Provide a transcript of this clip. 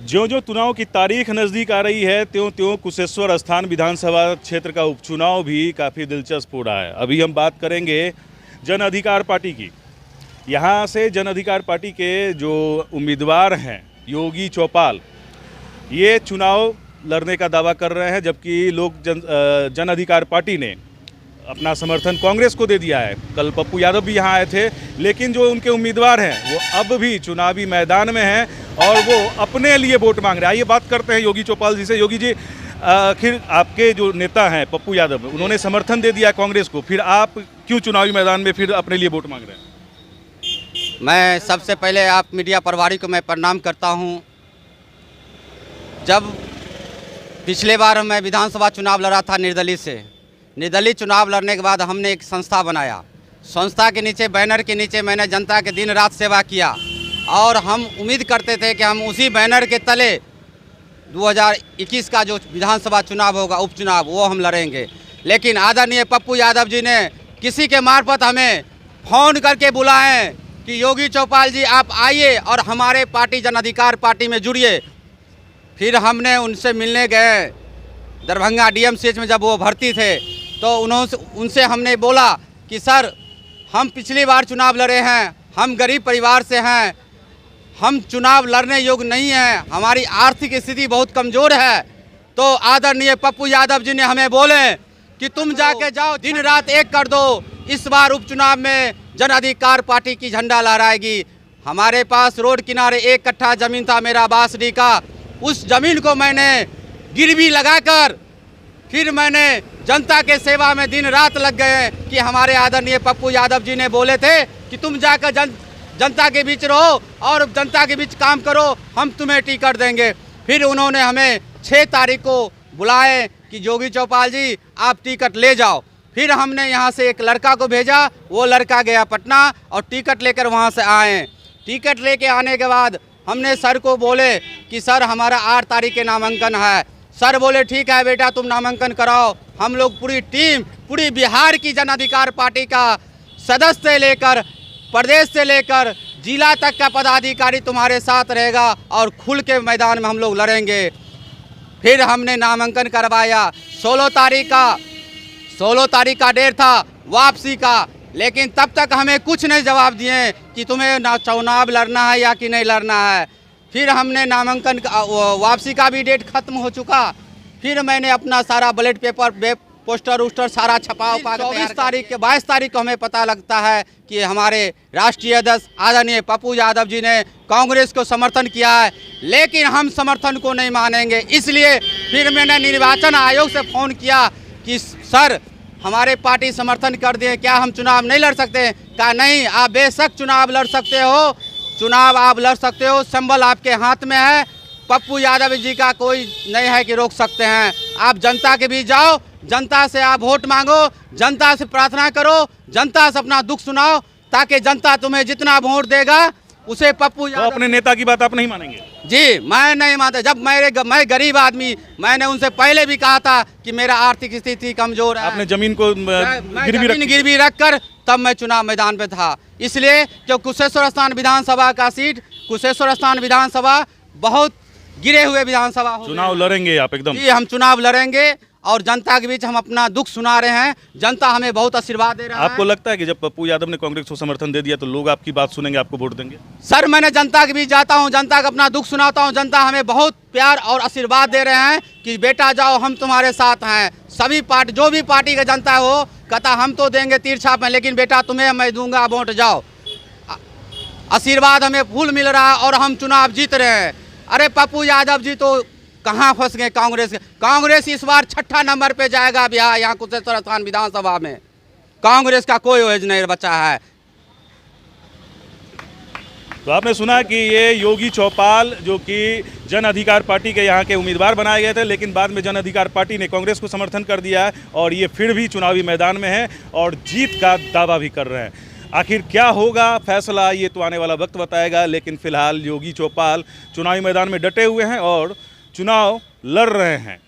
ज्यों ज्यों चुनाव की तारीख नज़दीक आ रही है त्यों त्यों कुशेश्वर स्थान विधानसभा क्षेत्र का उपचुनाव भी काफ़ी दिलचस्प हो रहा है। अभी हम बात करेंगे जन अधिकार पार्टी की। यहाँ से जन अधिकार पार्टी के जो उम्मीदवार हैं योगी चौपाल, ये चुनाव लड़ने का दावा कर रहे हैं, जबकि जन अधिकार पार्टी ने अपना समर्थन कांग्रेस को दे दिया है। कल पप्पू यादव भी यहाँ आए थे, लेकिन जो उनके उम्मीदवार हैं वो अब भी चुनावी मैदान में हैं और वो अपने लिए वोट मांग रहे हैं। आइए बात करते हैं योगी चौपाल जी से। योगी जी, आखिर आपके जो नेता हैं पप्पू यादव, उन्होंने समर्थन दे दिया कांग्रेस को, फिर आप क्यों चुनावी मैदान में फिर अपने लिए वोट मांग रहे हैं? मैं सबसे पहले आप मीडिया प्रभारी को मैं प्रणाम करता हूं। जब पिछले बार मैं विधानसभा चुनाव लड़ा था निर्दलीय चुनाव लड़ने के बाद हमने एक संस्था बनाया। संस्था के नीचे, बैनर के नीचे मैंने जनता के दिन रात सेवा किया और हम उम्मीद करते थे कि हम उसी बैनर के तले 2021 का जो विधानसभा चुनाव होगा, उपचुनाव, वो हम लड़ेंगे। लेकिन आदरणीय पप्पू यादव जी ने किसी के मार्फत हमें फ़ोन करके बुलाएं कि योगी चौपाल जी आप आइए और हमारे पार्टी जन अधिकार पार्टी में जुड़िए। फिर हमने उनसे मिलने गए दरभंगा DMCH में, जब वो भर्ती थे तो उनसे हमने बोला कि सर, हम पिछली बार चुनाव लड़े हैं, हम गरीब परिवार से हैं, हम चुनाव लड़ने योग्य नहीं हैं, हमारी आर्थिक स्थिति बहुत कमज़ोर है। तो आदरणीय पप्पू यादव जी ने हमें बोले कि तुम जाके जाओ, दिन रात एक कर दो, इस बार उपचुनाव में जन अधिकार पार्टी की झंडा लहराएगी। हमारे पास रोड किनारे 1 कट्ठा ज़मीन था मेरा बासडी का, उस ज़मीन को मैंने गिरवी लगाकर फिर मैंने जनता के सेवा में दिन रात लग गए कि हमारे आदरणीय पप्पू यादव जी ने बोले थे कि तुम जाकर जनता के बीच रहो और जनता के बीच काम करो, हम तुम्हें टिकट देंगे। फिर उन्होंने हमें 6 तारीख को बुलाए कि योगी चौपाल जी आप टिकट ले जाओ। फिर हमने यहाँ से एक लड़का को भेजा, वो लड़का गया पटना और टिकट लेकर वहाँ से आए। टिकट लेके आने के बाद हमने सर को बोले कि सर हमारा 8 तारीख के नामांकन है। सर बोले ठीक है बेटा, तुम नामांकन कराओ। हम लोग पूरी टीम, पूरी बिहार की जन अधिकार पार्टी का सदस्य से लेकर प्रदेश से लेकर जिला तक का पदाधिकारी तुम्हारे साथ रहेगा और खुल के मैदान में हम लोग लड़ेंगे। फिर हमने नामांकन करवाया। 16 तारीख का डेट था वापसी का, लेकिन तब तक हमें कुछ नहीं जवाब दिए कि तुम्हें ना चुनाव लड़ना है या कि नहीं लड़ना है। फिर हमने नामांकन वापसी का भी डेट खत्म हो चुका। फिर मैंने अपना सारा बैलेट पेपर, पोस्टर उस्टर सारा छपा 22 तारीख को हमें पता लगता है कि हमारे राष्ट्रीय अध्यक्ष आदरणीय पप्पू यादव जी ने कांग्रेस को समर्थन किया है। लेकिन हम समर्थन को नहीं मानेंगे, इसलिए फिर मैंने निर्वाचन आयोग से फ़ोन किया कि सर हमारे पार्टी समर्थन कर दिए, क्या हम चुनाव नहीं लड़ सकते? कहा नहीं, आप बेशक चुनाव लड़ सकते हो, चुनाव आप लड़ सकते हो, संबल आपके हाथ में है। पप्पू यादव जी का कोई नहीं है कि रोक सकते हैं। आप जनता के बीच जाओ, जनता से आप वोट मांगो, जनता से प्रार्थना करो, जनता से अपना दुख सुनाओ, ताकि जनता तुम्हें जितना वोट देगा उसे पप्पू यादव। तो अपने नेता की बात आप नहीं मानेंगे? जी, मैं नहीं मानता। जब मैं गरीब आदमी, मैंने उनसे पहले भी कहा था कि मेरा आर्थिक स्थिति कमजोर है। आपने जमीन को गिरवी रखकर तब मैं चुनाव मैदान पे था। इसलिए जो कुशेश्वर स्थान विधानसभा का सीट, कुशेश्वर स्थान विधानसभा बहुत गिरे हुए विधानसभा हो। चुनाव लड़ेंगे आप एकदम? जी, हम चुनाव लड़ेंगे और जनता के बीच हम अपना दुख सुना रहे हैं। जनता हमें बहुत आशीर्वाद दे रहा है। आपको लगता है कि जब पप्पू यादव ने कांग्रेस को समर्थन दे दिया तो लोग आपकी बात सुनेंगे, आपको वोट देंगे? सर, मैंने जनता के बीच जाता हूं, जनता का अपना दुख सुनाता हूं। जनता हमें बहुत प्यार और आशीर्वाद दे रहे हैं कि बेटा जाओ, हम तुम्हारे साथ हैं। सभी पार्टी, जो भी पार्टी का जनता हो, कहता हम तो देंगे तीर छाप में, लेकिन बेटा तुम्हें मैं दूंगा वोट, जाओ। आशीर्वाद हमें फुल मिल रहा है और हम चुनाव जीत रहे हैं। अरे पप्पू यादव जी तो कहाँ फंस गए कांग्रेस के। कांग्रेस इस बार 6ठा नंबर पे जाएगा बिहार, यहाँ कुशेश्वर स्थान विधानसभा में। कांग्रेस का कोई ओहेज नहीं बचा है। तो आपने सुना कि ये योगी चौपाल, जो कि जन अधिकार पार्टी के यहाँ के उम्मीदवार बनाए गए थे, लेकिन बाद में जन अधिकार पार्टी ने कांग्रेस को समर्थन कर दिया है और ये फिर भी चुनावी मैदान में है और जीत का दावा भी कर रहे हैं। आखिर क्या होगा फैसला, ये तो आने वाला वक्त बताएगा, लेकिन फिलहाल योगी चौपाल चुनावी मैदान में डटे हुए हैं और चुनाव लड़ रहे हैं।